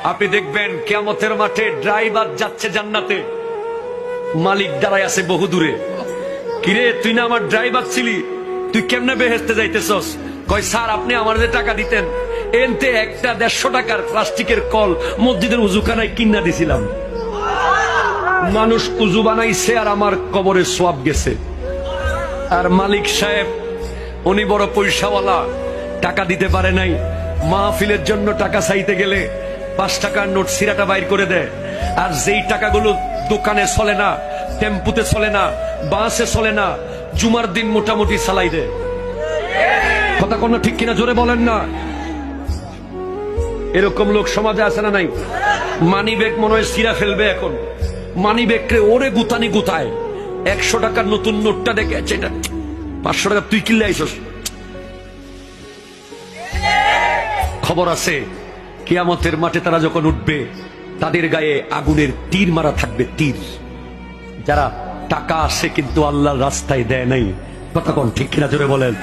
আপনি দেখবেন কিয়ামতের মাঠে ড্রাইভার যাচ্ছে জান্নাতে, মালিক দাঁড়ায় আছে বহু দূরে। কিরে, তুই না আমার ড্রাইভার ছিলি, তুই কেমনে বেহেশতে যাইতেছস? কয়, স্যার আপনি আমার যে টাকা দিতেন, এনতে একটা 150 টাকার প্লাস্টিকের কল মসজিদের উজুখানায় কিনা দিছিলাম। মানুষ উজু বানাইছে আর আমার কবরে সোয়াব গেছে। আর মালিক সাহেব উনি বড় পয়সাওয়ালা, টাকা দিতে পারে নাই। মাহফিলের জন্য টাকা চাইতে গেলে 5 টাকার নোট সিরাটা বাইর করে দেয়। আর যেই টাকাগুলো দোকানে চলে না, টেম্পুতে চলে না, বাসে চলে না, জুমার দিন মোটামুটি চালাই দেয়। কথা কোন ঠিক কিনা জোরে বলেন না। এরকম লোক সমাজে আছে না নাই? মানি ব্যাগ মনে হয় সিরা ফেলবে এখন, মানি ব্যাগকে ওরে গুতানি গুতায়। 100 টাকার নতুন নোটটা দেখে এটা 500 টাকা তুই কিনলে আইসস। খবর আছে কিয়ামতের মাঠে তারা যখন উঠবে, তাদের গায়ে আগুনের তীর মারা থাকবে, তীর। যারা টাকা আসে কিন্তু আল্লাহর রাস্তায় দেয় নাই। কথা কোন ঠিক কিনা জোরে বলেন।